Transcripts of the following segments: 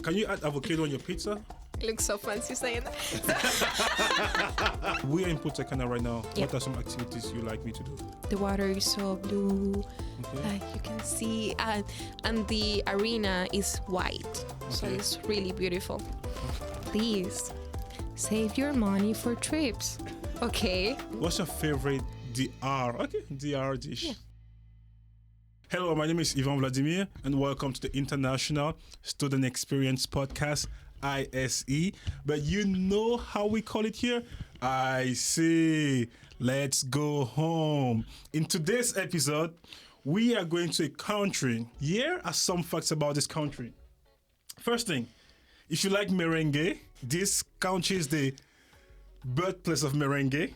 Can you add avocado on your pizza? Looks so fancy saying that. We are in Punta Cana right now. Yeah. What are some activities you like me to do? The water is so blue, Okay. like you can see, and the arena is white, so Okay. it's really beautiful. Please save your money for trips, okay? What's your favorite DR? Okay, DR dish. Yeah. Hello, my name is Ivan Vladimir, and welcome to the International Student Experience Podcast, ISE. But you know how we call it here? I see. Let's go home. In today's episode, we are going to a country. Here are some facts about this country. First thing, if you like merengue, this country is the birthplace of merengue.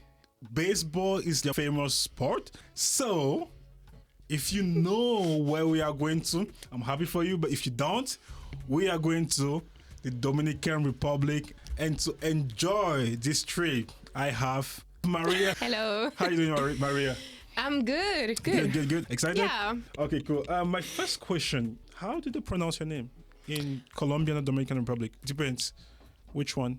Baseball is their famous sport. So, if you know where we are going to, I'm happy for you. But if you don't, we are going to the Dominican Republic. And to enjoy this trip, I have Maria. Hello. How are you doing, Maria? I'm good. Good. Excited? Yeah. Okay, cool. My first question, how did they pronounce your name in Colombia and the Dominican Republic? Depends. Which one?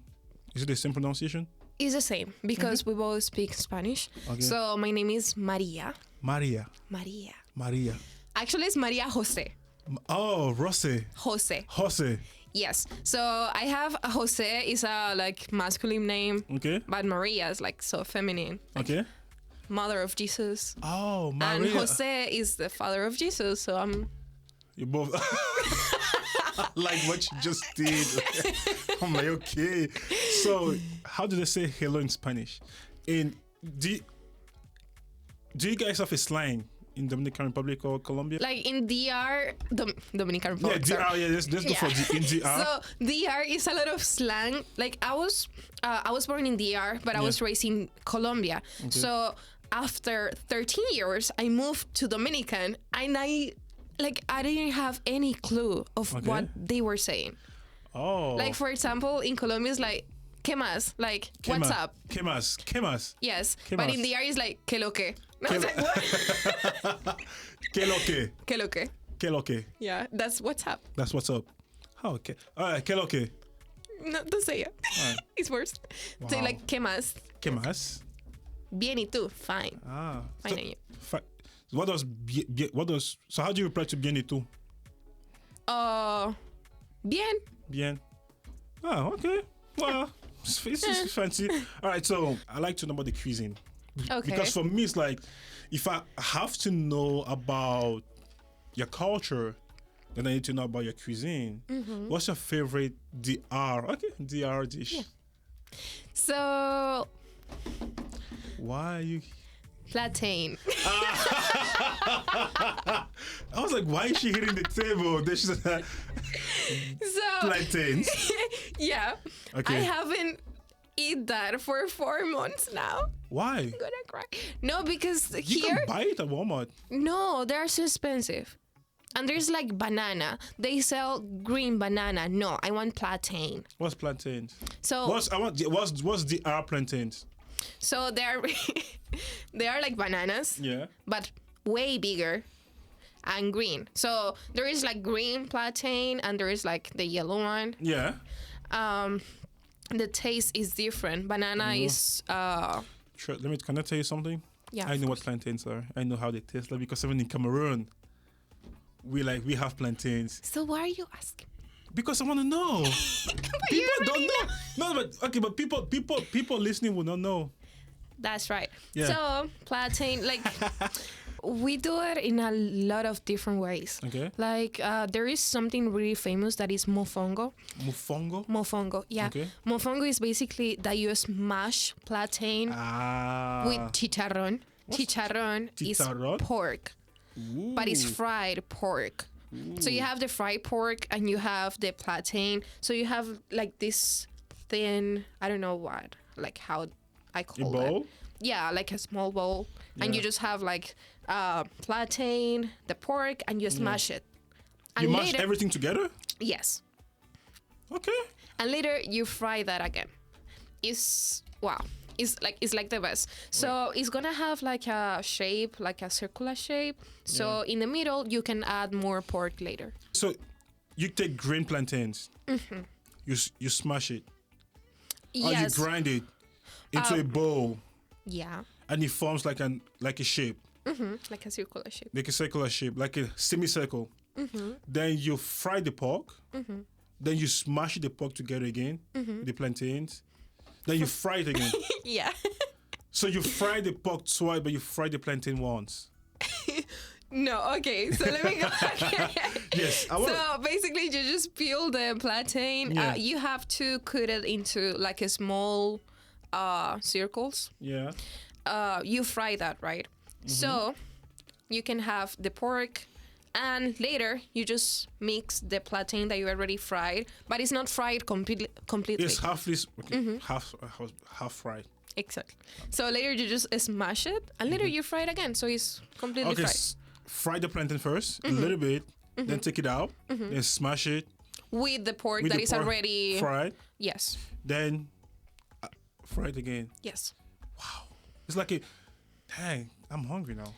Is it the same pronunciation? It's the same because we both speak Spanish. Okay. So my name is Maria. Maria. Maria. Actually, it's Maria Jose. Oh, Rose. Jose. Yes. So I have a Jose is a like masculine name. Okay. But Maria is like so feminine. Like Okay. Mother of Jesus. Oh, Maria. And Jose is the father of Jesus. So I'm. You both like what you just did. I'm like, okay. So, how do they say hello in Spanish? In do you guys have a slang in Dominican Republic or Colombia? Like in DR, Dominican Republic. Yeah, DR. Yeah, let's go for in DR. So DR is a lot of slang. Like I was born in DR, but I was raised in Colombia. Okay. So after 13 years, I moved to Dominican, and I didn't have any clue of what they were saying. Oh. Like for example, in Colombia, it's like ¿qué más? Like what's up? ¿Qué más? Yes, ¿Qué but más? in DR is like ¿qué lo que? And I was like, what? ¿Qué lo que? ¿Qué lo que? ¿Qué lo que? Yeah, that's what's up. That's what's up. Oh, okay. All right. ¿Qué lo que? No, don't say it. Right. It's worse. Say Wow. like ¿qué más? ¿Qué más? Bien y tú? Fine. Ah. Fine and you? So how do you reply to bien y tú? Bien. Bien. Oh, okay. Well, it's fancy. All right, so I like to know about the cuisine. Okay. Because for me, it's like, if I have to know about your culture, then I need to know about your cuisine. Mm-hmm. What's your favorite DR? Okay, DR dish. Yeah. So, Why are you... plantain. I was like, why is she hitting the table? Then she's like, So, plantains. yeah. Okay. I haven't eat that for 4 months now. Why? I'm gonna cry. No, because You here, can buy it at Walmart. no, they're so expensive. And there's like banana. They sell green banana. No, I want plantain. What's plantains? So, What's DR plantains? so they're they are like bananas, Yeah. but way bigger and green. So there is like green plantain and there is like the yellow one. Yeah. The taste is different. Banana is Sure. Can I tell you something? yeah. I know what plantains are. I know how they taste like because even in Cameroon, we have plantains. So why are you asking? Because I want to know. But People you don't already know. No, but okay, but people listening will not know. That's right. Yeah. So plantain, like we do it in a lot of different ways. Okay. Like there is something really famous that is mofongo. Mofongo. Mofongo, yeah. Okay. Mofongo is basically that you smash plantain with chicharrón. Chicharrón is Chicharrón? pork, but it's fried pork. So you have the fried pork and you have the plantain. So you have like this thin, I don't know what, like how I A call bowl? it. Yeah, like a small bowl. And Yeah. you just have like plantain, the pork, and you smash it. And You mash later, everything together? yes. Okay. And later you fry that again. It's wow. It's like the best. So it's gonna have like a shape, like a circular shape. So in the middle you can add more pork later. So you take green plantains. You smash it. Or you Yes. grind it into a bowl, Yeah. and it forms like a shape, Like a circular shape. like a circular shape, like a semicircle. Then you fry the pork. Then you smash the pork together again, the plantains. Then you fry it again. Yeah. So you fry the pork twice, but you fry the plantain once. No, okay. So let me go back. Yes, I want. So basically, you just peel the plantain. Yeah. You have to cut it into like a small circles. Yeah. You fry that, right? So you can have the pork, and later you just mix the plantain that you already fried, but it's not fried completely. It's half fried. Exactly. So later you just smash it, and later you fry it again, so it's completely Okay, fried. fry the plantain first, a little bit, then take it out, then smash it With the pork with that the is pork already fried, Yes. then fry it again. Yes. It's like dang, I'm hungry now.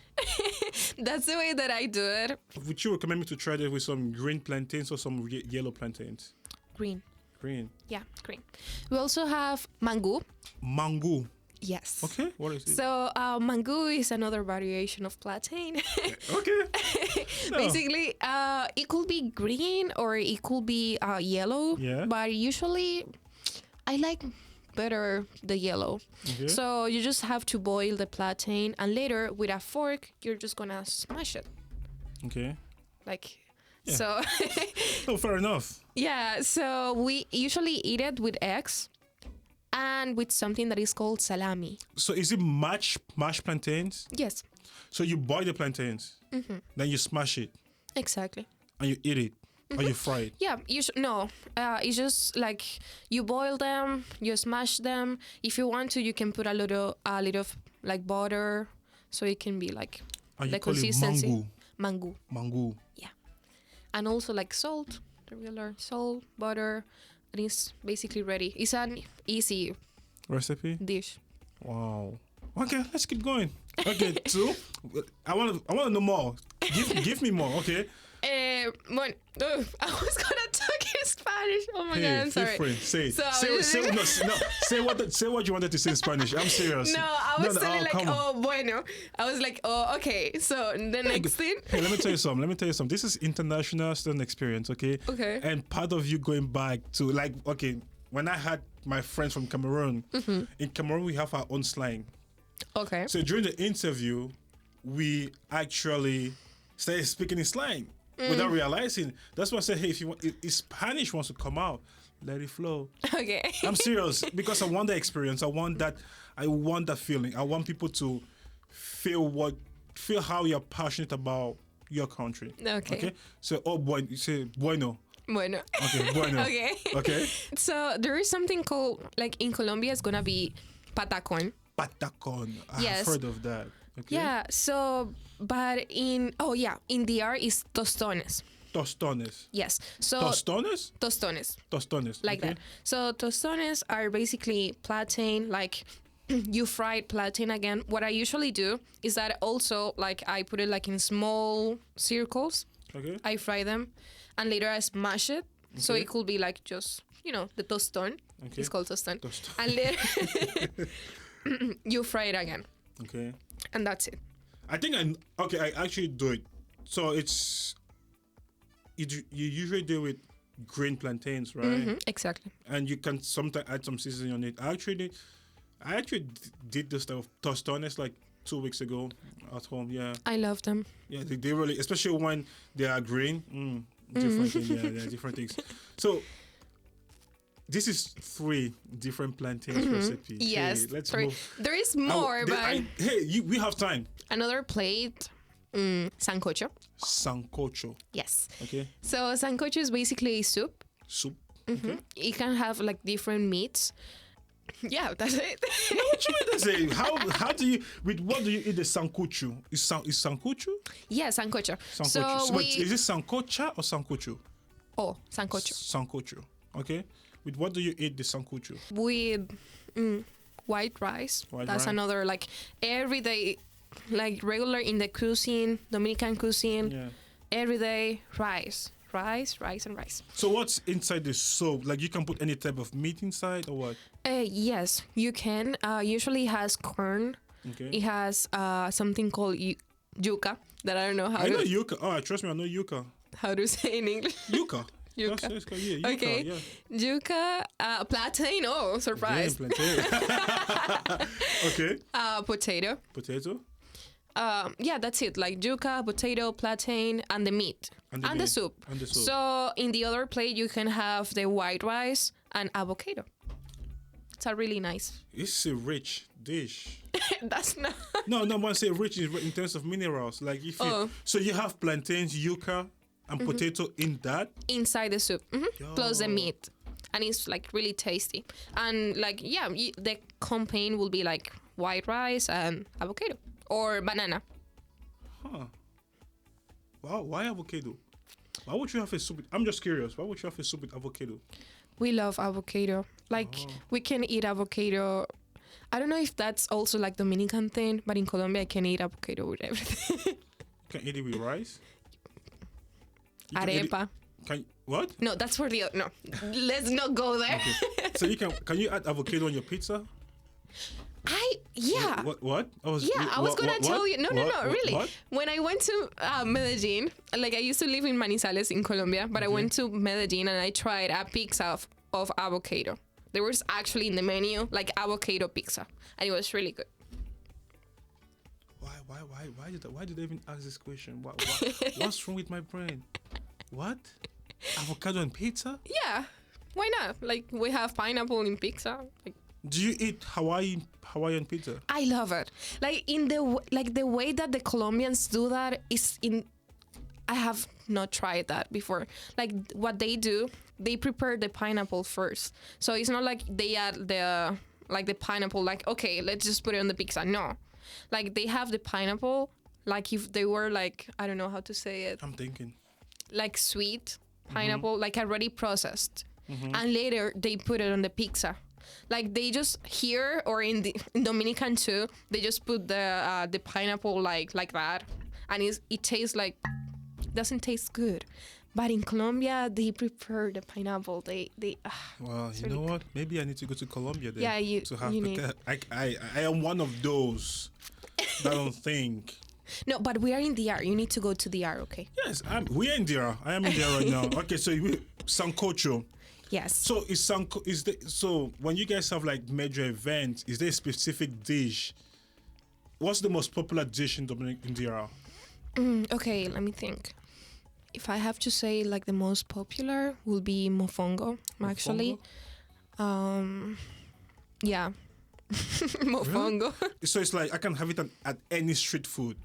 That's the way that I do it. Would you recommend me to try that with some green plantains or some yellow plantains? Green. Green. Yeah, green. We also have mango. Mango. Yes. Okay, what is it? So mango is another variation of plantain. Okay. No. Basically, it could be green or it could be yellow. Yeah. But usually, I like better the yellow. Okay. So you just have to boil the plantain, and later with a fork, you're just gonna smash it. Okay. Like, Yeah. so. Oh, fair enough. Yeah, so we usually eat it with eggs and with something that is called salami. So is it mashed plantains? Yes, So you boil the plantains, then you smash it, exactly. and you eat it, or you fry it. Yeah, no, it's just like you boil them, you smash them. If you want to, you can put a little of like butter, so it can be like And the you call it consistency. mango. Mango. Mango. And also like salt, the regular salt, butter, and it's basically ready. It's an easy Recipe? dish. Wow. Okay, let's keep going. Okay, so I want to know more. Give me more. Okay. Bueno, I was gonna talk in Spanish. Oh my god, I'm feel sorry. free. Say it. So I say, was say, just- no, say what you wanted to say in Spanish. I'm serious. No, I was saying like, come on. oh, bueno. I was like, oh, okay. So the next thing. Hey, let me tell you something. This is international student experience, okay? Okay. And part of you going back to like, okay, when I had my friends from Cameroon, in Cameroon we have our own slang. Okay. So during the interview, we actually started speaking in slang without realizing. That's why I said, hey, if Spanish wants to come out, let it flow. Okay. I'm serious because I want that experience. I want that feeling. I want people to feel how you're passionate about your country. Okay. So, you say bueno. Bueno. Okay, bueno. Okay. Okay. So there is something called, like in Colombia, it's gonna be patacon. Patacon. I've Yes. heard of that. Okay. Yeah. So, but in DR is tostones. Tostones. Yes. So Tostones? tostones. Tostones. Like okay. that. So tostones are basically plantain, like you fried plantain again. What I usually do is that also like I put it like in small circles. Okay. I fry them, and later I smash it. So Okay. it could be like just the tostón. Okay. It's called tostón. Tostón. And later you fry it again, Okay. and that's it. I think I actually do it. So you usually do it with green plantains, right? Exactly. And you can sometimes add some seasoning on it. I actually did this stuff tostones like 2 weeks ago at home. Yeah, I love them. yeah, they really, especially when they are green. Different thing, yeah, they're different things. So this is 3 different plantains recipes. Yes. Hey, let's three. move. There is more, but We have time. another plate. Sancocho. Sancocho. Yes. Okay. So sancocho is basically a soup. Soup. Okay. It can have like different meats. Yeah, that's it. What you mean to say? How do you what do you eat the sancocho? Is sancocho? Yeah, sancocho. Sancocho. So Wait, is it sancocha or sancocho? sancocho. Sancocho. Okay. With what do you eat the sancocho? With white rice. White That's rice. another like everyday, like regular in the cuisine, Dominican cuisine. Yeah. Everyday rice. rice, rice, and rice. So what's inside the soup? Like you can put any type of meat inside or what? Yes, you can. Usually it has corn. Okay. It has something called yuca that I don't know I know yuca. Oh, trust me, I know yuca. how to say in English. Yuca. Yuca. That's called, yeah, yuca. Okay. Yeah. Yuca, plantain. Oh, surprise. Yeah, plantain. Okay. Potato. Potato. Yeah, that's it. Like yuca, potato, plantain, and the meat. And the meat. soup. And the soup. So in the other plate, you can have the white rice and avocado. It's a really nice. It's a rich dish. That's not. No, I say rich in terms of minerals. Like if you, so you have plantains, yuca, and potato in that. Inside the soup, plus the meat, and it's like really tasty. And like the campaign will be like white rice and avocado or banana. Huh. Wow. Why avocado? Why would you have a soup? I'm just curious. Why would you have a soup with avocado? We love avocado. Like we can eat avocado. I don't know if that's also like Dominican thing, but in Colombia I can eat avocado with everything. You can eat it with rice. You Arepa. Can what? No, that's for the no. Let's not go there. Okay. So you can you add avocado on your pizza? Yeah. What? I was gonna tell you. No, really. What? When I went to Medellin, like I used to live in Manizales in Colombia, but I went to Medellin and I tried a pizza of avocado. There was actually in the menu like avocado pizza, and it was really good. Why did I even ask this question? What's wrong with my brain? What? Avocado and pizza? Yeah, why not? Like we have pineapple in pizza. Like, do you eat Hawaiian pizza? I love it. Like the way that the Colombians do that is in. I have not tried that before. Like what they do, they prepare the pineapple first. So it's not like they add the pineapple. Like okay, let's just put it on the pizza. No, like they have the pineapple. Like if they were like I don't know how to say it. I'm thinking. Like sweet pineapple, like already processed, and later they put it on the pizza. Like they just here or in Dominican too, they just put the pineapple like that, and it tastes like doesn't taste good. But in Colombia, they prepare the pineapple. They. Well, you know what? Maybe I need to go to Colombia then. Yeah, to have you need. I am one of those that don't think. No, but we are in DR. You need to go to DR, okay? Yes, we are in DR. I am in DR right now. Okay, so sancocho. Yes. So so when you guys have like major events, is there a specific dish? What's the most popular dish in DR? Okay, let me think. If I have to say like the most popular will be mofongo, actually. Yeah. Mofongo. Really? So it's like I can have it at any street food.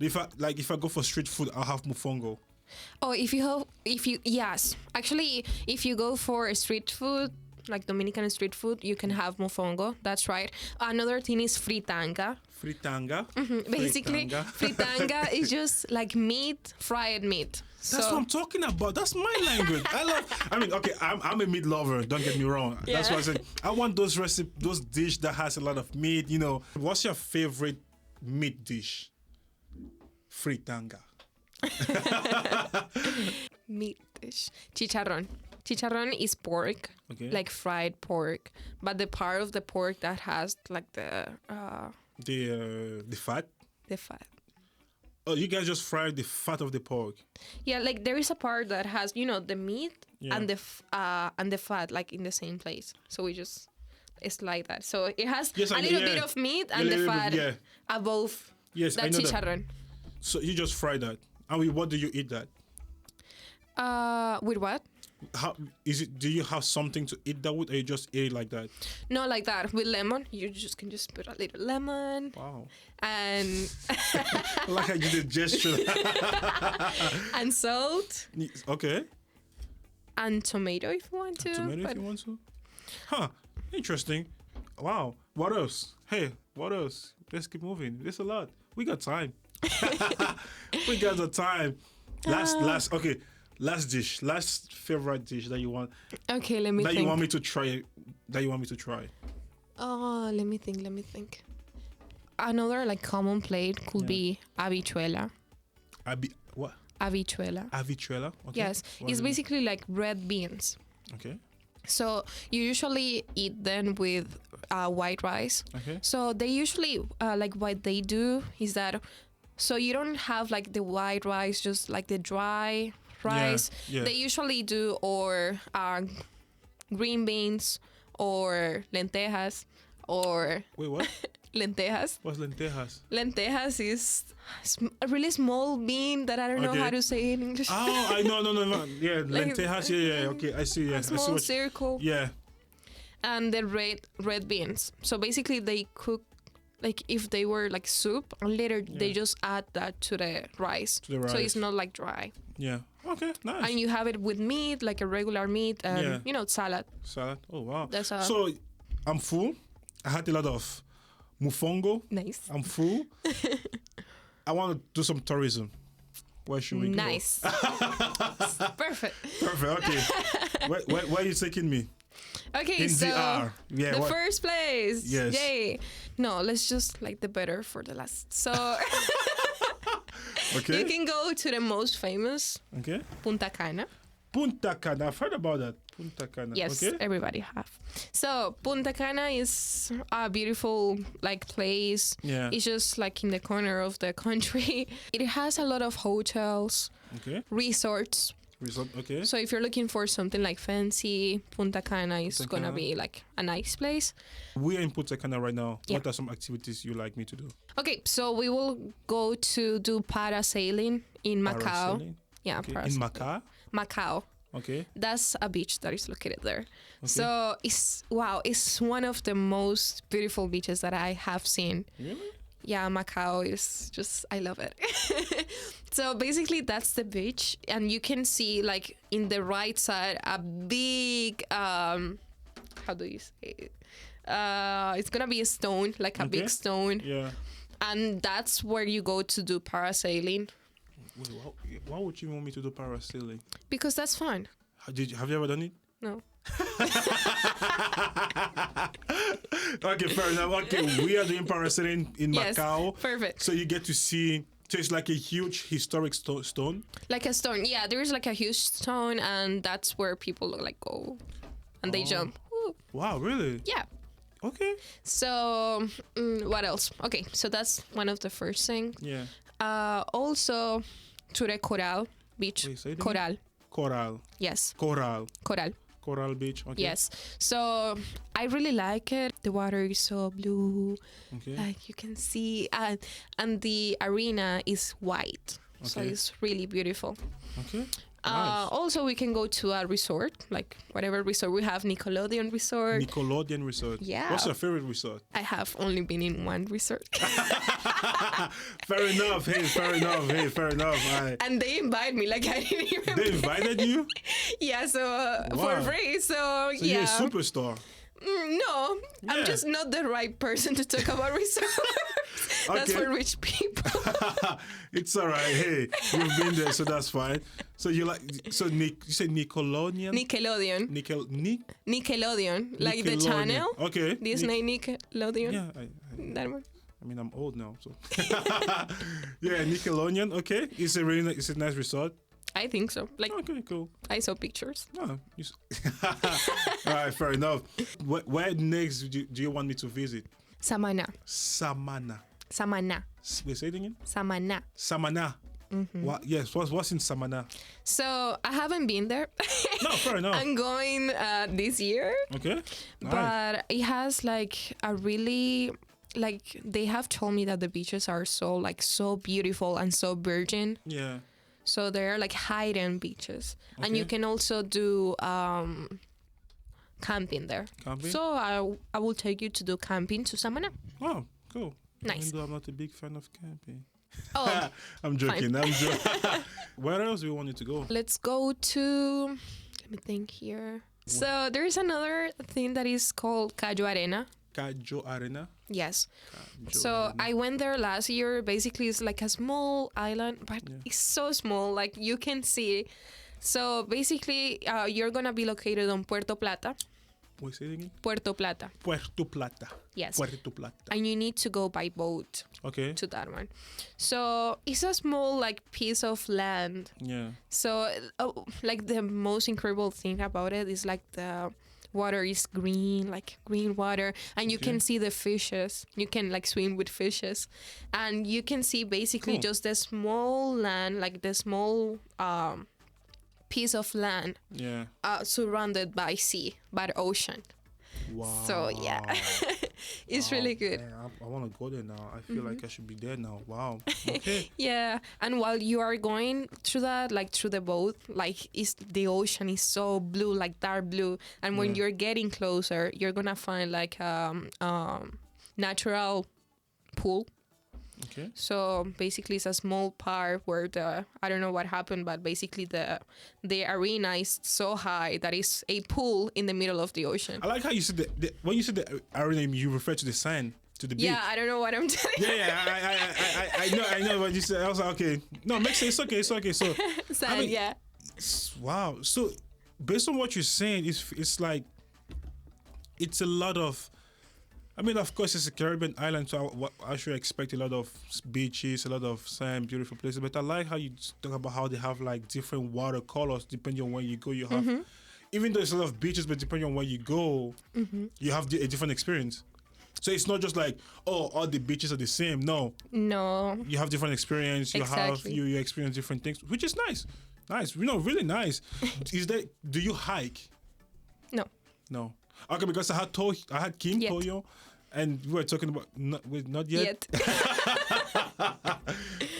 If I go for street food, I'll have mofongo. Oh, yes. Actually, if you go for street food, like Dominican street food, you can have mofongo. That's right. Another thing is fritanga. Fritanga? Basically, fritanga is just like meat, fried meat. That's what I'm talking about. That's my language. I'm a meat lover. Don't get me wrong. Yeah. That's why I said I want those dish that has a lot of meat. You know, what's your favorite meat dish? Fritanga. Meat dish. Chicharrón. Chicharrón is pork, like fried pork, but the part of the pork that has like the fat. The fat. Oh, you guys just fry the fat of the pork. Yeah, like there is a part that has the meat and the fat like in the same place. So it's like that. So it has a little bit of meat and the fat above that chicharrón. So you just fry that. And with what do you eat that? With what? How is it? Do you have something to eat that with, or you just eat it like that? No, like that with lemon. You can just put a little lemon. Wow. And like I did a gesture. And salt. Okay. And tomato if you want to. If you want to. Huh. Interesting. Wow. What else? Hey, what else? Let's keep moving. There's a lot. We got time. We got the time. Last dish. Last favorite dish that you want. Okay, let me think. That you want me to try. Oh, let me think. Another like common plate could be habichuela. What? habichuela. Habichuela. Okay. Yes, What it's is it? basically like red beans. Okay. So you usually eat them with white rice. Okay. So they usually like what they do is that so you don't have like the white rice, just like the dry rice. Yeah. They usually do or green beans or lentejas or Wait, what? lentejas. What's lentejas? Lentejas is a really small bean that I don't know Okay. how to say in English. Oh, I know, no. Yeah, Like, lentejas. Yeah. Okay, I see. Yeah, A I see small what. circle. Yeah. And the red beans. So basically they cook like if they were like soup and later they Yeah. just add that to the rice. To the So it's rice. not like dry. Yeah. Okay. Nice. And you have it with meat, like a regular meat and Yeah. salad. Salad. Oh wow. That's So I'm full. I had a lot of mofongo. nice. I'm full. I want to do some tourism. Where should we go? Nice. Perfect. Perfect. Okay. where are you taking me? Okay, In so DR. Yeah. the what- first place. Yes. Yay. No, let's just like the better for the last. So Okay. you can go to the most famous Okay. Punta Cana. Punta Cana. I've heard about that. Punta Cana. Yes, Okay. everybody have. So Punta Cana is a beautiful like place. Yeah. It's just like in the corner of the country. It has a lot of hotels, Okay. resorts. Resort. Okay. So if you're looking for something like fancy, Punta Cana is Punta gonna Cana. be like a nice place. We are in Punta Cana right now. Yeah. What are some activities you like me to do? Okay, so we will go to do parasailing in Macau. Parasailing? Yeah, Okay. In parasailing. Macau. Macau. Okay. That's a beach that is located there. Okay. So it's one of the most beautiful beaches that I have seen. Really? Yeah, Macau is just, I love it. So basically that's the beach and you can see like in the right side a big, how do you say it? It's gonna be a stone, like a Okay. big stone. Yeah. And that's where you go to do parasailing Wait, why would you want me to do parasailing? because that's fun. Have you ever done it? No. Okay, fair enough. Okay, we are doing parasailing in Yes, Macau. perfect. So you get to see, so it's like a huge historic stone. Like a stone. Yeah, there's like a huge stone and that's where people like go and they Oh. jump. Woo. Wow, really? Yeah. Okay. So, what else? Okay, so that's one of the first things. Yeah. Also, to the Coral Beach. Wait, say it again? Coral. Coral. Yes, Coral. Coral. Coral Beach. Okay. Yes. So, I really like it. The water is so blue. Okay. Like you can see. And the arena is white. So, Okay. it's really beautiful. Okay. Nice. Also, we can go to a resort, like whatever resort. We have Nickelodeon Resort. Nickelodeon Resort. Yeah. What's your favorite resort? I have only been in one resort. Fair enough. Hey, fair enough. Hey, fair enough. And they invite me, like I didn't even. They invited you? Yeah, so Wow. for free. So, So yeah. you're a superstar. No, I'm Yeah. just not the right person to talk about resorts. That's Okay. for rich people. It's all right. Hey, you've been there, so that's fine. So you said Nickelodeon? Nickelodeon. Nickelodeon. Like the channel. Okay. Disney Nickelodeon. Yeah, That one. I mean, I'm old now, so. Yeah, Nickelodeon. Okay, it's a nice resort. I think so. Like, Okay, cool. I saw pictures. Oh, all right, fair enough. Where next do you want me to visit? Samana. Samana. Samana. Wait, say it again. Samana. Samana. What? Yes. What's in Samana? So, I haven't been there. No, fair enough. I'm going this year. Okay. Nice. But it has like a really like they have told me that the beaches are so beautiful and so virgin. Yeah. So they're like hidden beaches. And you Okay. can also do camping there. Camping? So I will take you to do camping to Samana. Oh, cool. Nice. Even though I'm not a big fan of camping. Oh, I'm joking. I'm joking. Where else do you want you to go? let's go to let me think here. So there's another thing that is called Cayo Arena. Cayo Arena. Yes. Cayo So Arena. I went there last year. Basically, it's like a small island, but Yeah. it's so small, like you can see. So basically, you're gonna be located on Puerto Plata. What's it again? Puerto Plata. Puerto Plata. Yes. Puerto Plata. And you need to go by boat Okay. to that one. So it's a small like piece of land. Yeah. So like the most incredible thing about it is like the water is green, like green water, and you can see the fishes. You can like swim with fishes, and you can see basically just the small land, like the small piece of land Yeah. surrounded by sea, by the ocean. Wow. So yeah, it's really good. Man, I want to go there now. I feel like I should be there now. Wow. Okay. Yeah, and while you are going through that, like through the boat, like the ocean is so blue, like dark blue, and when you're getting closer, you're gonna find like natural pool. Okay. So basically, it's a small part where I don't know what happened, but basically the arena is so high that it's a pool in the middle of the ocean. I like how you said when you said the arena, you refer to the sand, to the beach. Yeah, I don't know what I'm telling you. Yeah. I know what you said. I was like, okay, no, makes sense. It's okay. So, Sand, yeah. Wow. So, based on what you're saying, it's like it's a lot of. I mean, of course, it's a Caribbean island, so I should expect a lot of beaches, a lot of sand, beautiful places. But I like how you talk about how they have like different water colors depending on where you go. You have, even though it's a lot of beaches, but depending on where you go, you have a different experience. So it's not just like, oh, all the beaches are the same. No, you have different experience. You Exactly. you experience different things, which is nice. Really nice. Do you hike? No. Okay, because I had Kim Yet. Toyo, and we were talking about not yet.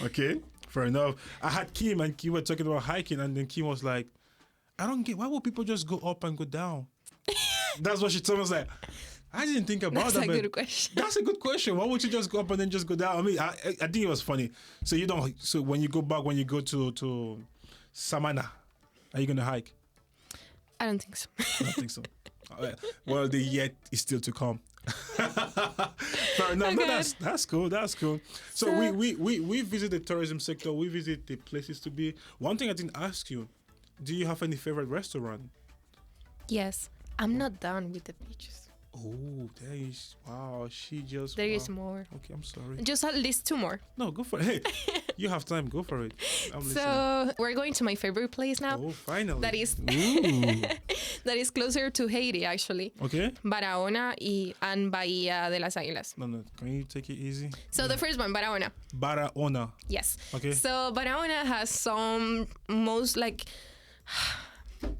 Okay, fair enough. I had Kim, and Kim were talking about hiking, and then Kim was like, "I don't get why would people just go up and go down." That's what she told me. I was like, I didn't think about That's that. a but good question. That's a good question. Why would you just go up and then just go down? I mean, I think it was funny. So you don't. So when you go to Samana, are you gonna hike? I don't think so. I don't think so. Well, the yet is still to come. Fair enough. No, that's cool. That's cool. So we visit the tourism sector. We visit the places to be. One thing I didn't ask you: do you have any favorite restaurant? Yes, I'm not done with the beaches. Oh, there is. Wow, she just. There is more. Okay, I'm sorry. Just at least 2 more. No, go for it. Hey, you have time. Go for it. I'm listening. So we're going to my favorite place now. Oh, finally. That is Ooh. that is closer to Haiti, actually. Okay. Barahona and Bahia de las Aguilas. No. Can you take it easy? So the first one, Barahona. Barahona. Yes. Okay. So Barahona has some most like.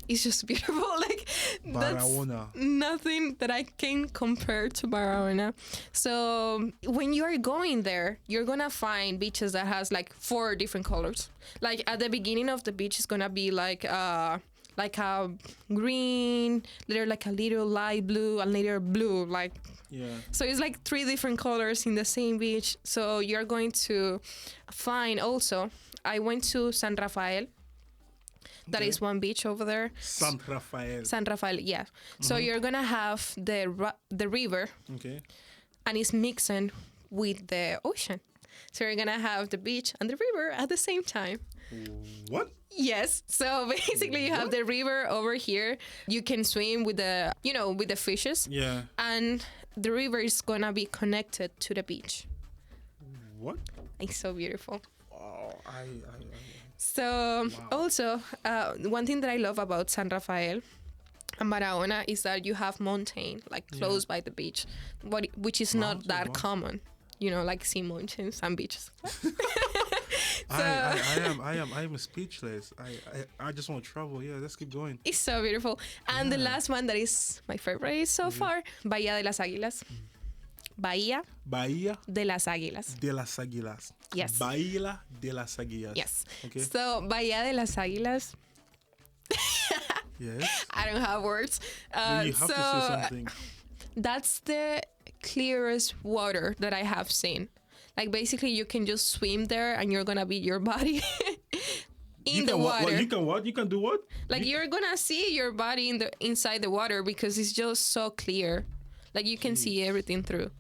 It's just beautiful. Like Barahona. that's nothing that I can compare to Barahona. So when you are going there, you're gonna find beaches that has like 4 different colors. Like at the beginning of the beach is gonna be like a green, later like a little light blue, and later blue. Like so it's like 3 different colors in the same beach. So you're going to find also. I went to San Rafael. That is one beach over there. San Rafael, yeah. So you're gonna have the river, and it's mixing with the ocean. So you're gonna have the beach and the river at the same time. What? Yes. So basically, you have the river over here. You can swim with the fishes. Yeah. And the river is gonna be connected to the beach. What? It's so beautiful. Oh, So also, one thing that I love about San Rafael and Barahona is that you have mountain like close by the beach, which is not that common. Like sea mountains and beaches. I am speechless. I just want to travel. Yeah, let's keep going. It's so beautiful. And the last one that is my favorite so far, Bahia de las Águilas. Bahia de las Águilas. De las Águilas. Yes. Bahia de las Águilas. Yes. Okay. So Bahia de las Águilas. Yes. I don't have words. You have to say something. That's the clearest water that I have seen. Like basically you can just swim there and you're gonna be your body in the water. You can what? You can do what? Like you're gonna see your body inside the water because it's just so clear. Like you can see everything through.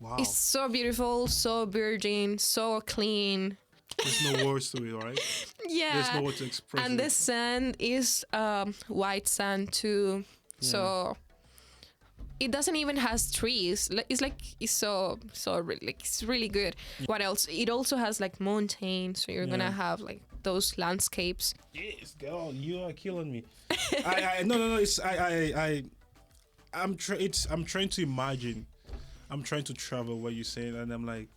Wow. It's so beautiful, so virgin, so clean. There's no words to it, right? Yeah. There's no way to express and it. the sand is white sand too. So it doesn't even has trees. It's so like it's really good. What else? It also has like mountains, so you're gonna have like those landscapes. Yes, girl, you are killing me. No. It's I'm trying to imagine. I'm trying to travel what you're saying, and I'm like,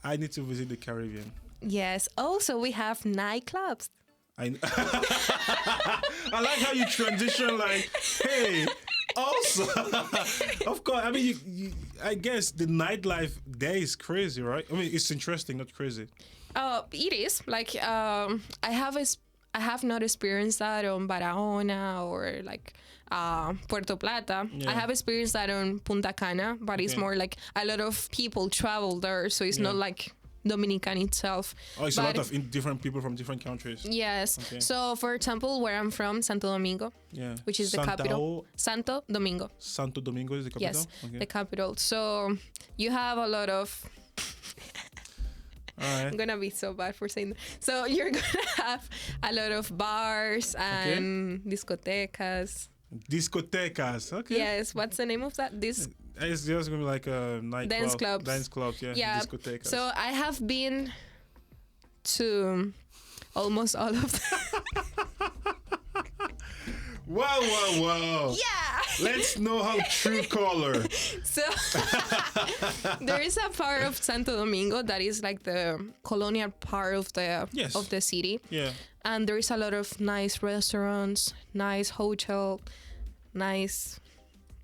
I need to visit the Caribbean. Yes. Also, we have nightclubs. I like how you transition. Like, hey, also, of course. I mean, I guess the nightlife there is crazy, right? I mean, it's interesting, not crazy. It is like I have not experienced that on Barahona or like Puerto Plata. Yeah. I have experienced that on Punta Cana, but it's more like a lot of people travel there, so it's not like Dominican itself. Oh, it's a lot of different people from different countries. Yes. Okay. So, for example, where I'm from, Santo Domingo, which is the capital. Santo Domingo. Santo Domingo is the capital? Yes, the capital. So, you have a lot of... All right. I'm gonna be so bad for saying that. So you're gonna have a lot of bars and discotecas. Discotecas, okay. Yes, what's the name of that? It's just gonna be like a night dance clubs. Dance clubs, yeah. Discotecas. So I have been to almost all of them. Wow. Yeah. Let's know how true color. So there is a part of Santo Domingo that is like the colonial part of the city. Yeah. And there is a lot of nice restaurants, nice hotel, nice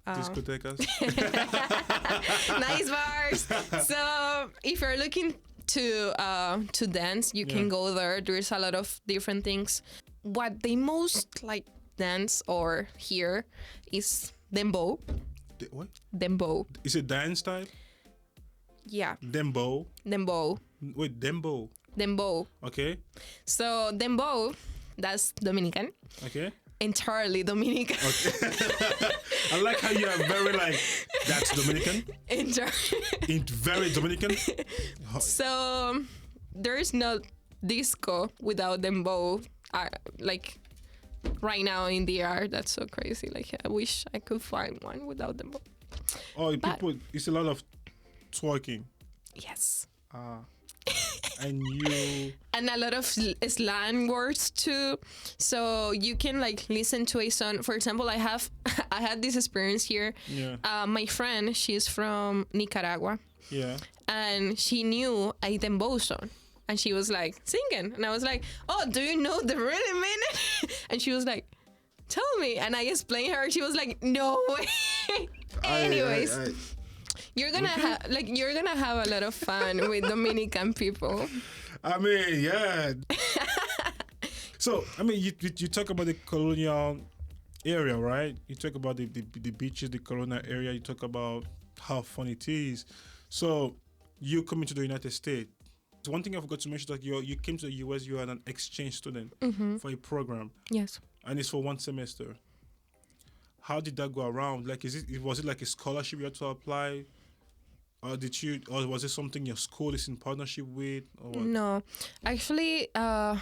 discotecas. Nice bars. So if you're looking to dance, you can go there. There's a lot of different things. What they most like dance or hear is Dembo. What? Dembo. Is it dance type? Yeah. Dembo. Wait, Dembo. Dembo. Okay. So Dembo, that's Dominican. Okay. Entirely Dominican. Okay. I like how you are very like, that's Dominican. Very Dominican. So there is no disco without Dembo. Like right now in the air, that's so crazy. Like I wish I could find one without Dembo. Oh, people, it's a lot of twerking. Yes. And a lot of slang words too, so you can like listen to a song. For example, I had this experience here. My friend, she's from Nicaragua, and she knew a Dembo song, and she was like singing, and I was like, oh, do you know the rhythm in it? And she was like, tell me, and I explained her. She was like, no way. Anyways, you're gonna have a lot of fun with Dominican people. I mean, yeah. So, I mean, you talk about the colonial area, right? You talk about the beaches, the colonial area. You talk about how fun it is. So, you coming to the United States. So one thing I forgot to mention is that you came to the US. You are an exchange student for a program. Yes. And it's for 1 semester. How did that go around? Like, was it like a scholarship you had to apply? Or was it something your school is in partnership with? Or what? No, actually, I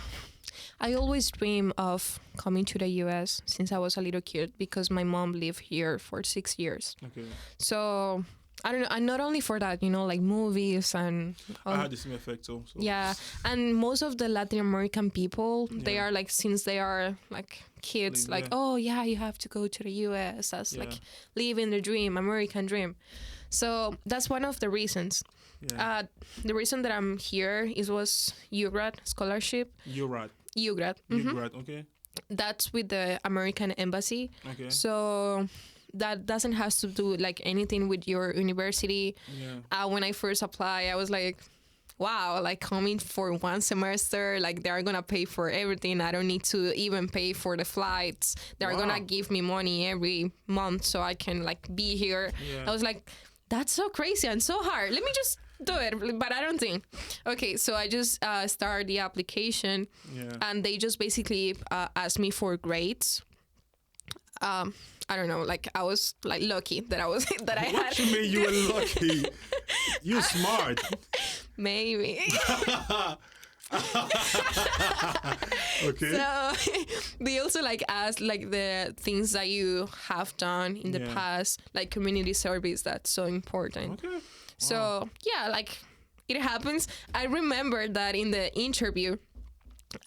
always dream of coming to the U.S. since I was a little kid because my mom lived here for 6 years. Okay. So I don't know, and not only for that, like movies and... I had the same effect also. Yeah, and most of the Latin American people, they are like, since they are like kids, like, oh yeah, you have to go to the U.S. That's like living the dream, American dream. So that's one of the reasons. Yeah. The reason that I'm here was UGRAD scholarship. UGRAD. UGRAD, okay. That's with the American Embassy. Okay. So that doesn't have to do like anything with your university. Yeah. When I first applied, I was like, wow, like coming for 1 semester, like they're gonna pay for everything. I don't need to even pay for the flights. They're gonna give me money every month so I can like be here. Yeah. I was like, that's so crazy and so hard. Let me just do it, but I don't think. Okay, so I just started the application, and they just basically asked me for grades. I don't know, like I was like lucky that I was that I had. What you mean you were lucky? You smart. Maybe. Okay. So they also like ask like the things that you have done in the Yeah. past, like community service. That's so important. Okay. So yeah, like it happens. I remember that in the interview,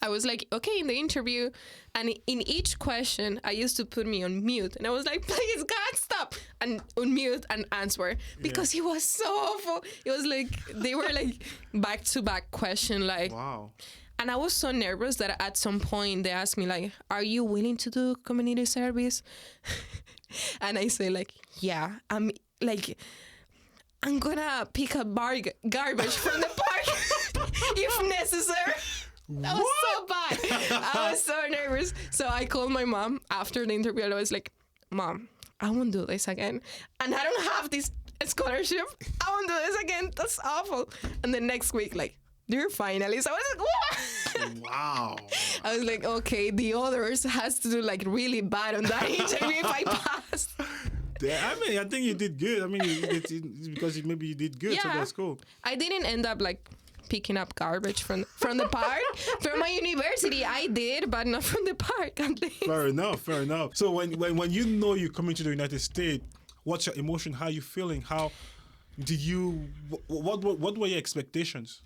I was like, okay, in the interview, and in each question, I used to put me on mute, and I was like, please, God, stop, and unmute and answer, because it was so awful. It was like they were like back to back question, like, Wow. and I was so nervous that at some point they asked me like, are you willing to do community service? And I say like, yeah, I'm gonna pick up garbage from the park if necessary. That was so bad. I was so nervous. So I called my mom after the interview. I was like, Mom, I won't do this again. And I don't have this scholarship. I won't do this again. That's awful. And the next week, like, you're finalists. I was like, what? Wow. I was like, okay, the others has to do like really bad on that interview if I pass. Yeah, I mean, I think you did good. I mean, it's because maybe you did good, so Yeah. that's cool. I didn't end up like picking up garbage from the park. From my university, I did, but not from the park. At least. Fair enough, fair enough. So when you know you're coming to the United States, what's your emotion? How are you feeling? How did you? What were your expectations?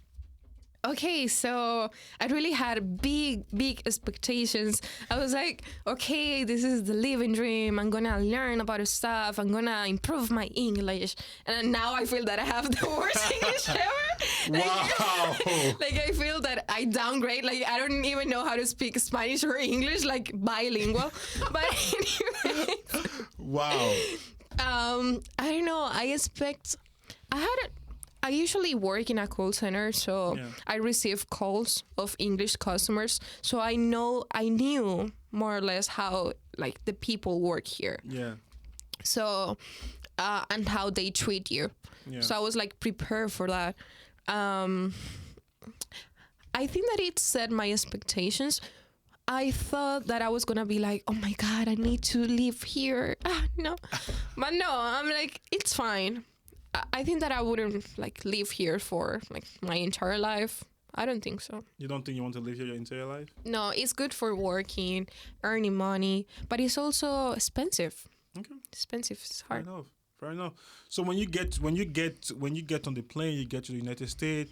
Okay, so I really had big expectations. I was like, okay, this is the living dream. I'm gonna learn about stuff. I'm gonna improve my English. And now I feel that I have the worst English ever. Wow. Like I feel that I downgrade. Like I don't even know how to speak Spanish or English, like bilingual. But anyway, Wow. I don't know. I usually work in a call center, so Yeah. I receive calls of English customers. So I knew more or less how like the people work here. Yeah. So and how they treat you. Yeah. So I was like prepared for that. I think that it set my expectations. I thought that I was gonna be like, oh my God, I need to live here. No, but no, I'm like, it's fine. I think that I wouldn't like live here for like my entire life. I don't think so. You don't think you want to live here your entire life? No, it's good for working, earning money, but it's also expensive. Okay. Expensive, it's Fair hard. enough. Fair enough. So when you get on the plane, you get to the United States.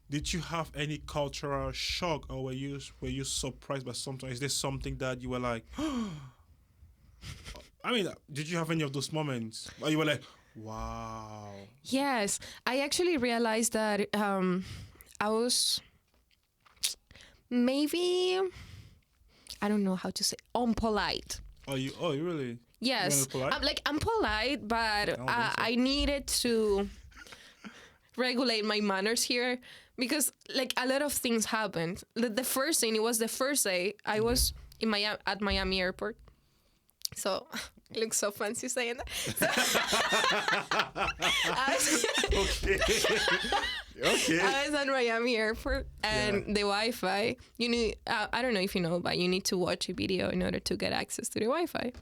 Did you have any cultural shock, or were you surprised by something? Is there something that you were like? I mean, did you have any of those moments? Or you were like, wow. Yes, I actually realized that I was maybe, I don't know how to say, unpolite. Oh, you really? Yes, You weren't polite? I'm polite, but don't think so. I needed to regulate my manners here because like a lot of things happened. The first thing, it was the first day I was in at Miami airport. So it looks so fancy saying that. Okay. I was at Miami airport and the Wi-Fi, I don't know if you know, but you need to watch a video in order to get access to the Wi-Fi.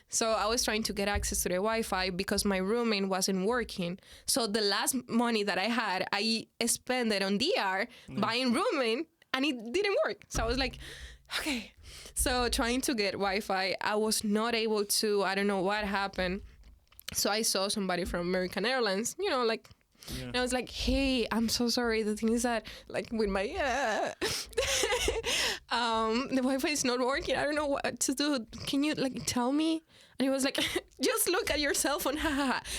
So I was trying to get access to the Wi-Fi because my roommate wasn't working. So the last money that I had, I spent it on DR buying roommate and it didn't work. So I was like, okay. So trying to get Wi-Fi, I was not able to. I don't know what happened. So I saw somebody from American Airlines, like, and I was like, hey, I'm so sorry. The thing is that, like, with my, the Wi-Fi is not working. I don't know what to do. Can you, like, tell me? And he was like, just look at your cell phone.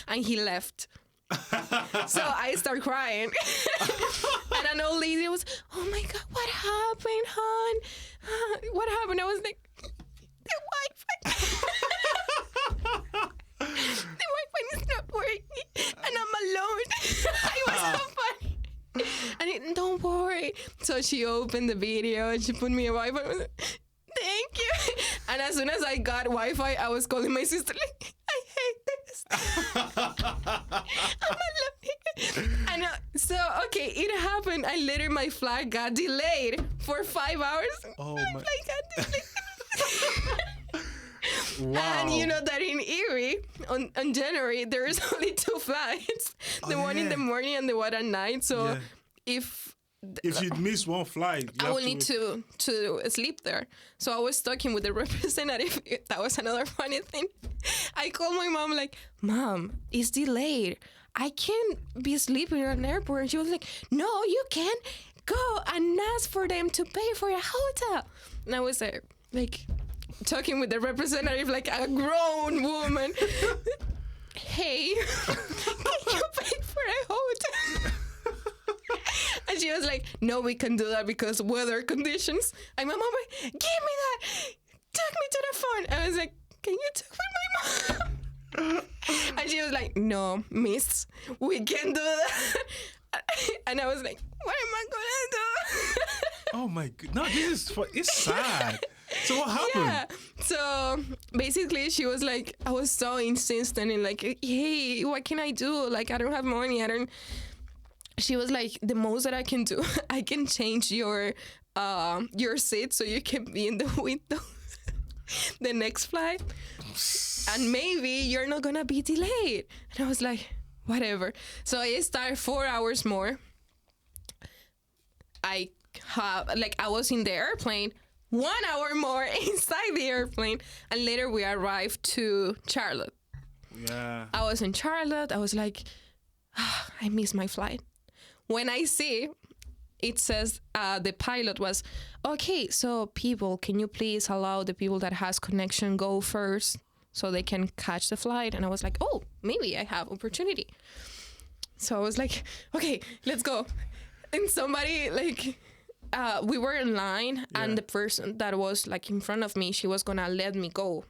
And he left. So I started crying. And an old lady was, oh my God, what happened, hon? What happened? I was like, the Wi-Fi. The Wi-Fi is not working. And I'm alone. It was so funny. And don't worry. So she opened the video and she put me a Wi-Fi. I was like, thank you. And as soon as I got Wi-Fi, I was calling my sister like, I hate this. I'm alone. And so, okay, it happened. I literally, my flight got delayed for 5 hours. Oh my my. flight got delayed. Wow. And you know that in Erie, on January, there is only 2 flights. The one in the morning and the one at night. So if if you miss one flight, you I have will need to sleep there. So I was talking with the representative. That was another funny thing. I called my mom like, Mom, it's delayed. I can't be sleeping at an airport. And she was like, no, you can go and ask for them to pay for a hotel. And I was there, like talking with the representative like a grown woman. Hey, can you pay for a hotel? And she was like, no, we can do that because weather conditions. And my mom like, give me that. Talk me to the phone. I was like, can you talk with my mom? And she was like, no, miss, we can do that. And I was like, what am I going to do? Oh my god. No, it's sad. So what happened? Yeah. So basically she was like, I was so insistent in like, hey, what can I do? Like, I don't have money. She was like, the most that I can do, I can change your seat so you can be in the window the next flight. And maybe you're not going to be delayed. And I was like, whatever. So I started 4 hours more. I was in the airplane 1 hour more inside the airplane. And later we arrived to Charlotte. Yeah. I was in Charlotte. I was like, I missed my flight. When I see, it says the pilot was, okay, so people, can you please allow the people that has connection go first so they can catch the flight? And I was like, oh, maybe I have opportunity. So I was like, okay, let's go. And somebody we were in line, and the person that was like in front of me, she was gonna let me go,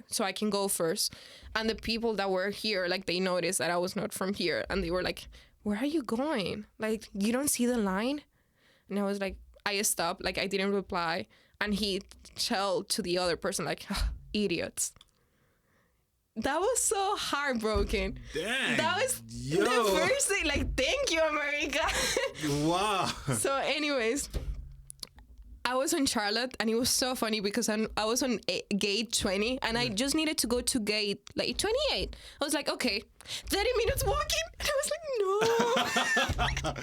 so I can go first. And the people that were here, like, they noticed that I was not from here, and they were like, where are you going? Like, you don't see the line? And I was like, I stopped, like, I didn't reply. And he told to the other person, like, idiots. That was so heartbroken. Dang. That was the first thing. Like, thank you, America. Wow. So anyways, I was in Charlotte, and it was so funny because I was on gate 20, and I just needed to go to gate like 28. I was like, okay, 30 minutes walking. And I was like, no.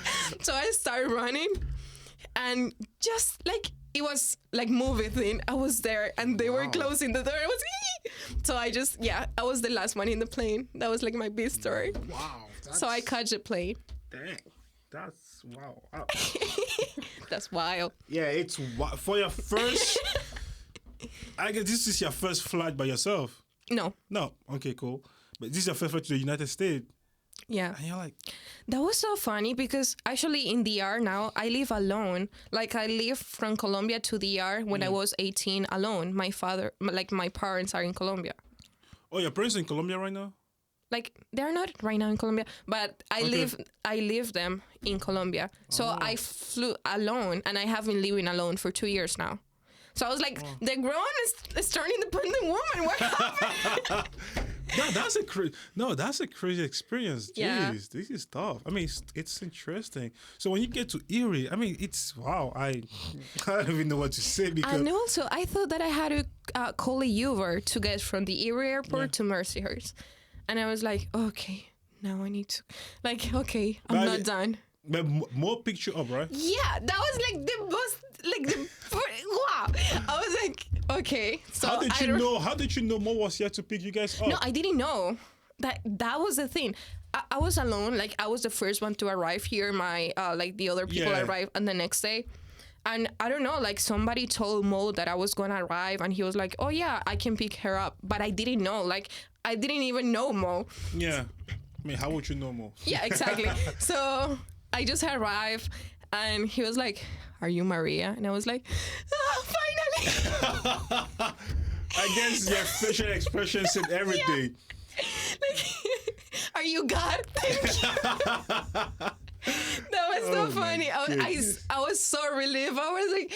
So I started running, and just like, it was like movie thing. I was there, and they were closing the door. I was, so I was the last one in the plane. That was like my big story. Wow. So I caught the plane. Dang. That's wow. That's wild. Yeah, it's for your first. I guess this is your first flight by yourself. No. Okay, cool. But this is your first flight to the United States. Yeah. And you're like, that was so funny because actually in DR now, I live alone. Like, I lived from Colombia to DR when I was 18 alone. My parents are in Colombia. Oh, your parents are in Colombia right now? Like, they're not right now in Colombia, but I live them in Colombia. So I flew alone, and I have been living alone for 2 years now. So I was like, the grown is turning independent woman. What happened? That's a crazy experience. Jeez, Yeah. This is tough. I mean, it's interesting. So when you get to Erie, I mean, it's wow. I don't even know what to say because. And also, I thought that I had to call a Uber to get from the Erie airport to Mercyhurst. And I was like, okay, now I need to, like, okay, I'm not done. But more picture up, right? Yeah, that was like the most, wow. I was like, okay. So How did you know Mo was here to pick you guys up? No, I didn't know. That was the thing. I was alone. Like, I was the first one to arrive here. My the other people arrived on the next day. And I don't know, like, somebody told Mo that I was going to arrive, and he was like, oh, yeah, I can pick her up. But I didn't know. Like, I didn't even know Mo. Yeah. I mean, how would you know Mo? Yeah, exactly. So I just arrived, and he was like, are you Maria? And I was like, finally. I guess your facial expression said everything. Like, are you God? Thank you. That was so funny. I was so relieved. I was like,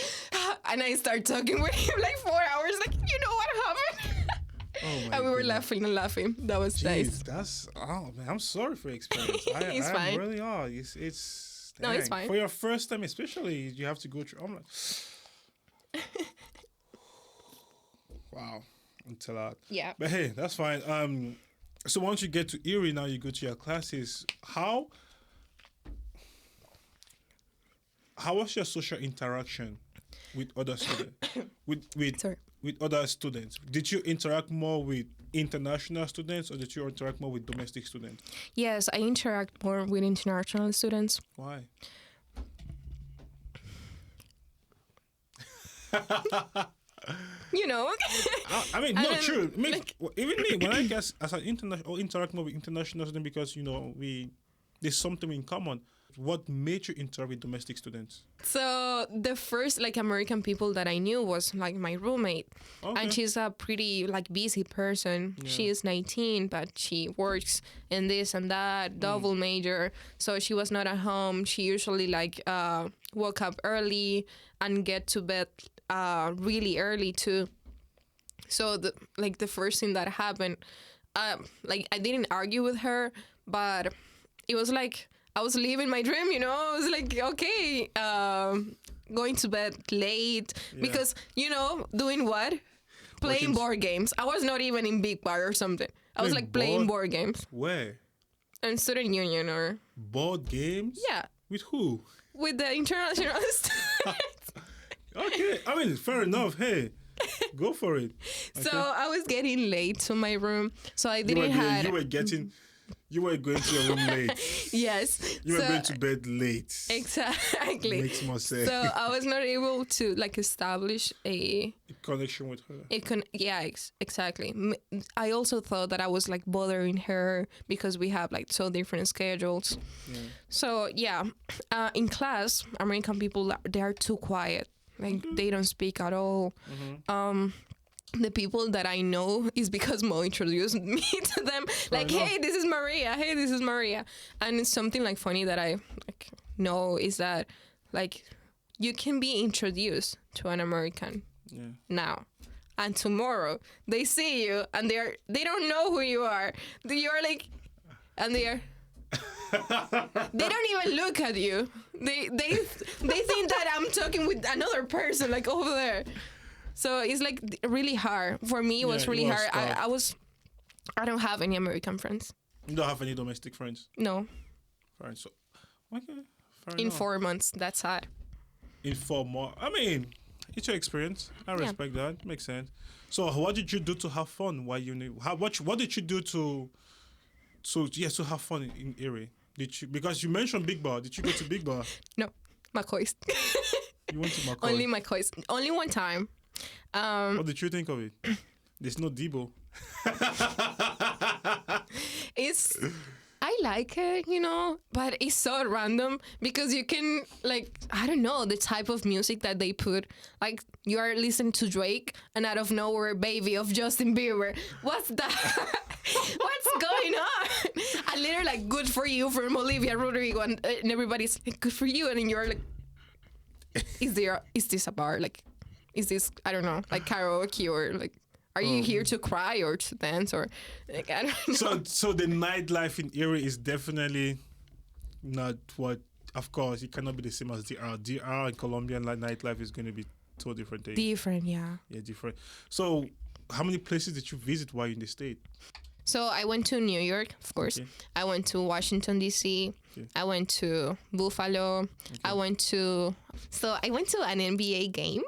and I started talking with him like 4 hours. Like, you know what happened? And we were laughing and laughing. That was nice. Man, I'm sorry for your experience. It's fine. Really are. It's no, it's fine. For your first time, especially, you have to go through. I'm like, wow, until that. Yeah. But hey, that's fine. So once you get to Erie, now you go to your classes. How? how was your social interaction with other students? Sorry. With other students, did you interact more with international students or did you interact more with domestic students? Yes, I interact more with international students. Why? You know. I mean, no, then, true. I mean, like- even me, when I guess as an international, or interact more with international students because there's something in common. What made you interact with domestic students? So the first like American people that I knew was like my roommate, Okay. and she's a pretty like busy person. Yeah. She is 19, but she works in this and that, double major. So she was not at home. She usually like woke up early and get to bed really early too. So the first thing that happened, like I didn't argue with her, but it was like I was living my dream, you know. I was like, okay, going to bed late because, you know, doing what? Playing board games. I was not even in Big Bar or something. I was like playing board games. Where? In student union or... Board games? Yeah. With who? With the international students. Okay. I mean, fair enough. Hey, go for it. Okay. So I was getting late to my room. So I didn't have... You were going to your room late. Yes. You were going to bed late. Exactly. Makes more sense. So I was not able to like establish a connection with her. Exactly. I also thought that I was like bothering her because we have like so different schedules. Yeah. So yeah, in class, American people they are too quiet. Like they don't speak at all. Mm-hmm. The people that I know is because Mo introduced me to them. Like, hey, this is Maria. Hey, this is Maria. And it's something like funny that I like know is that like you can be introduced to an American now, and tomorrow they see you and they don't know who you are. You're like, and they don't even look at you. They think that I'm talking with another person like over there. So it's like really hard. For me, it was really hard. I don't have any American friends. You don't have any domestic friends? No. Fine. So, okay. Fair In enough. 4 months, that's hard. In 4 months. I mean, it's your experience. I respect that. Makes sense. So, what did you do to have fun while you knew? What did you do to have fun in Erie? Because you mentioned Big Bar. Did you go to Big Bar? No, McCoy's. You went to McCoy. Only McCoy's. Only one time. What did you think of it? There's no Dembo. I like it, you know, but it's so random because you can, like, I don't know, the type of music that they put. Like, you are listening to Drake and out of nowhere, Baby of Justin Bieber. What's that? What's going on? And literally, like, good for you from Olivia Rodrigo. And everybody's like, good for you. And then you're like, is this a bar? Like, is this, I don't know, like karaoke or like, are you here to cry or to dance or like, I don't know. So the nightlife in Erie is definitely not what, of course, it cannot be the same as DR. DR and Colombian nightlife is going to be two different things. Different, yeah. Yeah, different. So how many places did you visit while in the state? So I went to New York, of course. Okay. I went to Washington, D.C. Okay. I went to Buffalo. Okay. I went to an NBA game.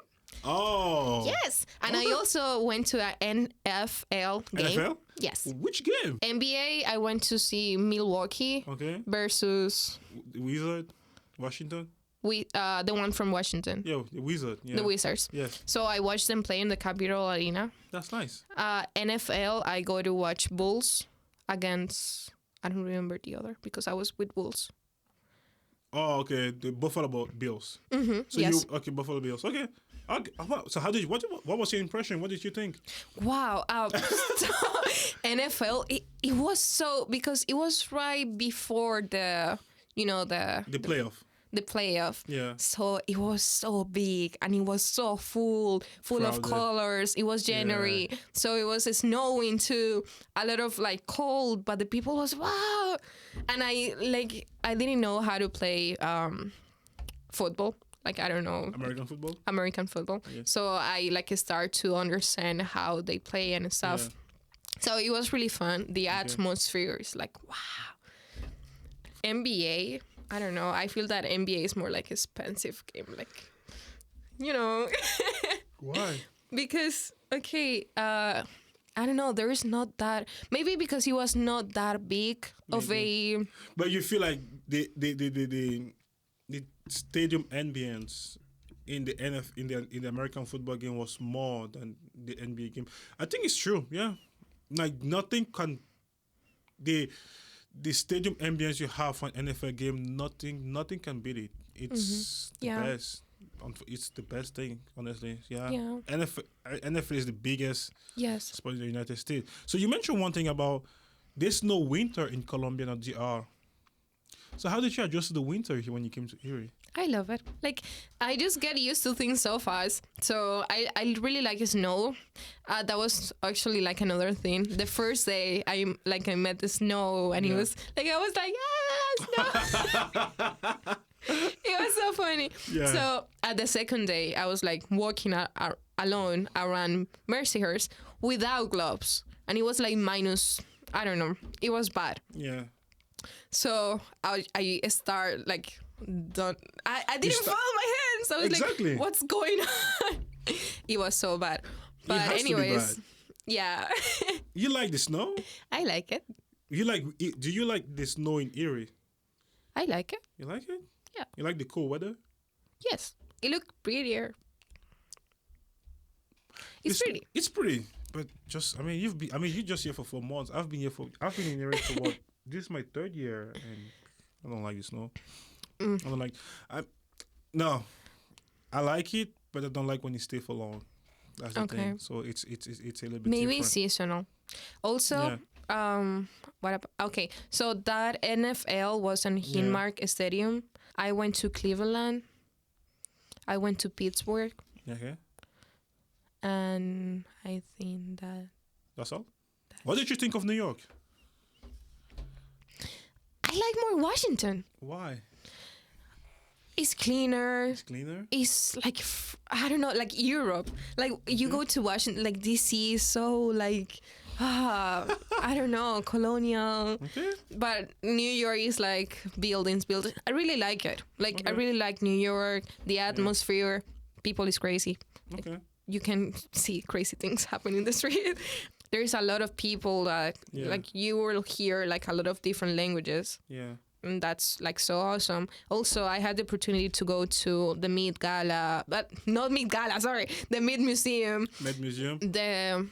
Oh. Yes. And I also went to an NFL game. NFL? Yes. Which game? NBA, I went to see Milwaukee versus... Wizard? Washington? The one from Washington. Yeah, the Wizard. Yeah. The Wizards. Yes. So I watched them play in the Capitol Arena. That's nice. NFL, I go to watch Bulls against... I don't remember the other because I was with Bulls. Oh, okay. The Buffalo Bills. Mm-hmm. So yes. Buffalo Bills. Okay. So what was your impression? What did you think? Wow. So NFL, it was so, because it was right before the playoff. The playoff. Yeah. So it was so big and it was so full crowded. Of colors. It was January. Yeah. So it was snowing too. A lot of like cold, but the people was wow. And I didn't know how to play football. Like, I don't know. American football. Yeah. So I start to understand how they play and stuff. Yeah. So it was really fun. The atmosphere is like, wow. NBA, I don't know. I feel that NBA is more like expensive game. Like, you know. Why? Because, okay, I don't know. There is not that. Maybe because he was not that big of a. But you feel like the stadium ambience in the in the American football game was more than the NBA game. I think it's true. Yeah, like nothing can the stadium ambience you have for an NFL game. Nothing can beat it. It's the best. It's the best thing, honestly. Yeah. NFL is the biggest sport in the United States. So you mentioned one thing about there's no winter in Colombia and DR. So how did you adjust to the winter when you came to Erie? I love it. Like, I just get used to things so fast. So I really like snow. That was actually like another thing. The first day I met the snow and it was like, I was like, snow. It was so funny. Yeah. So at the second day, I was like walking alone around Mercyhurst without gloves. And it was like minus, I don't know. It was bad. Yeah. So I start like, I didn't follow my hands. I was like, what's going on? It was so bad. But anyways, yeah. You like the snow? I like it. Do you like the snow in Erie? I like it. You like it? Yeah. You like the cool weather? Yes. It looked prettier. It's pretty. It's pretty. But you're just here for 4 months. I've been in Erie for what? This is my 3rd year and I don't like the snow. I don't like I like it, but I don't like when you stay for long. That's the thing. So it's a little bit maybe different. Seasonal. Also, so that NFL was in Highmark Stadium. I went to Cleveland. I went to Pittsburgh. Okay. And I think that's all. What did you think of New York? I like more Washington. Why? It's cleaner. It's cleaner? It's like, I don't know, like Europe. Like, you go to Washington, like, DC is so, like, I don't know, colonial. Okay. But New York is like buildings. I really like it. Like, I really like New York, the atmosphere. People is crazy. Okay. Like, you can see crazy things happen in the street. There's a lot of people that, like, you will hear, like, a lot of different languages. Yeah. And that's like so awesome. Also, I had the opportunity to go to the Met Gala, but not Met Gala, sorry, the Met Museum. Met Museum? The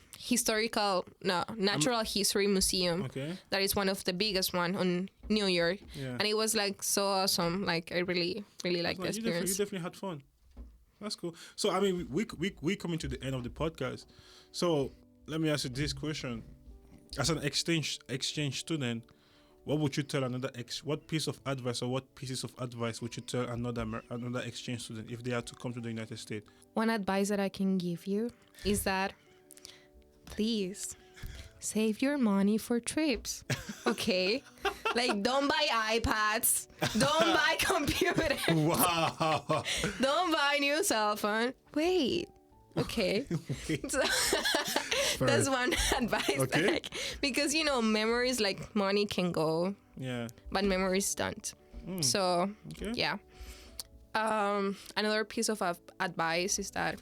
Natural History Museum. Okay. That is one of the biggest one on New York. Yeah. And it was like so awesome. Like I really, really liked the experience. You definitely had fun. That's cool. So, I mean, we coming to the end of the podcast. So, let me ask you this question. As an exchange student, what would you tell what piece of advice or what pieces of advice would you tell another exchange student if they had to come to the United States? One advice that I can give you is that please save your money for trips, okay? Like, don't buy iPads, don't buy computer. Wow. Don't buy new cell phone. Wait. Okay. So, that's one advice. Okay. Like, because, memories, like, money can go. Yeah. But memories don't. So, yeah. Another piece of advice is that,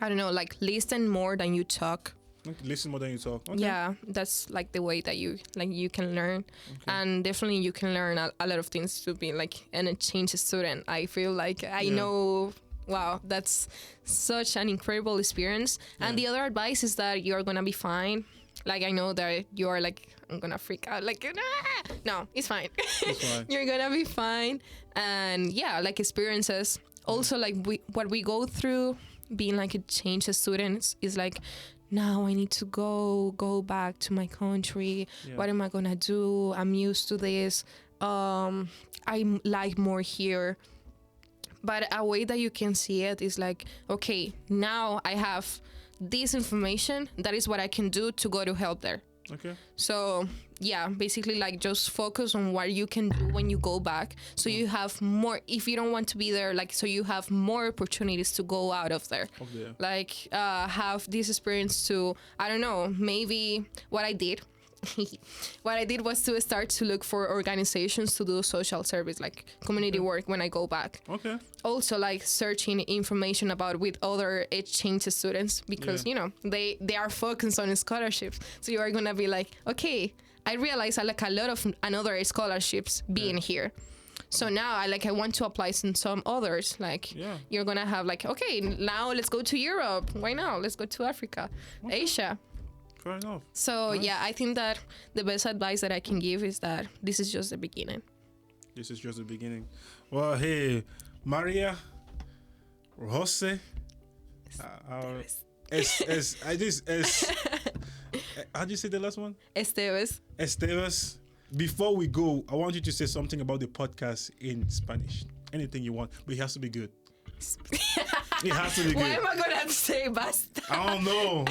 I don't know, like, listen more than you talk. Listen more than you talk. Okay. Yeah, that's like the way that you can learn. Okay. And definitely you can learn a lot of things to be like an exchange student. I feel like I know, wow, that's such an incredible experience. Yeah. And the other advice is that you're gonna be fine. Like, I know that you are like, I'm gonna freak out. Like, no, it's fine. It's fine. You're gonna be fine. And yeah, like experiences. Also, like what we go through being like exchange students is like, now I need to go back to my country. Yeah. What am I gonna do? I'm used to this. I like more here. But a way that you can see it is like, okay, now I have this information. That is what I can do to go to help there. Okay. So yeah, basically like just focus on what you can do when you go back. So you have more, if you don't want to be there, like, so you have more opportunities to go out of there. Like have this experience to, I don't know, maybe what I did what I did was to start to look for organizations to do social service, like community work when I go back. Okay. Also, like searching information about with other exchange students because they are focused on scholarships. So you are gonna be like, okay, I realize I like a lot of another scholarships being here. So now I want to apply some others. Like you're gonna have like, okay, now let's go to Europe. Why not? Let's go to Africa, Asia. Fair enough. So I think that the best advice that I can give is that this is just the beginning. This is just the beginning. Well, hey, Maria, Jose, how do you say the last one? Estévez. Before we go, I want you to say something about the podcast in Spanish. Anything you want, but it has to be good. It has to be good. Why am I gonna say basta? I don't know.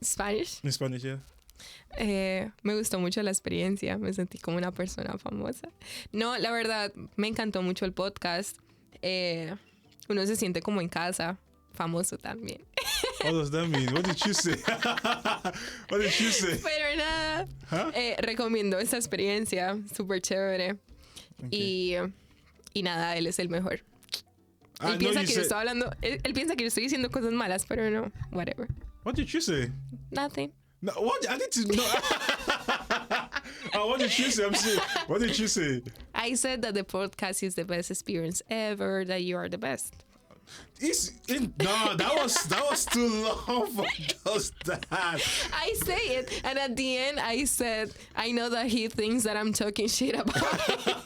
Spanish. In Spanish, yeah. Me gustó mucho la experiencia, me sentí como una persona famosa. No, la verdad, me encantó mucho el podcast. Uno se siente como en casa, famoso también. What does that mean? What did you say? What did you say? Pero nada, recomiendo esa experiencia, súper chévere. Okay. Y nada, él es el mejor. Él piensa que yo estoy hablando, él piensa que yo estoy diciendo cosas malas, pero no, whatever. What did you say? Nothing. No, what? I need to know. What did you say? I'm saying, what did you say? I said that the podcast is the best experience ever, that you are the best. No, that was too long for just that. I say it, and at the end I said, I know that he thinks that I'm talking shit about him,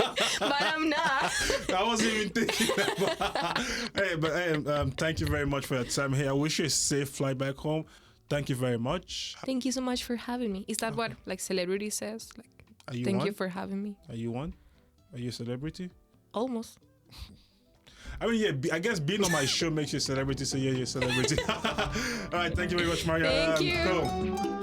but I'm not. I wasn't even thinking about. Hey, thank you very much for your time here. I wish you a safe flight back home. Thank you very much. Thank you so much for having me. Is that what like celebrity says? Like, thank you for having me. Are you one? Are you a celebrity? Almost. I mean, yeah, I guess being on my show makes you a celebrity, so yeah, you're a celebrity. All right, thank you very much, Maria. Thank you. Go.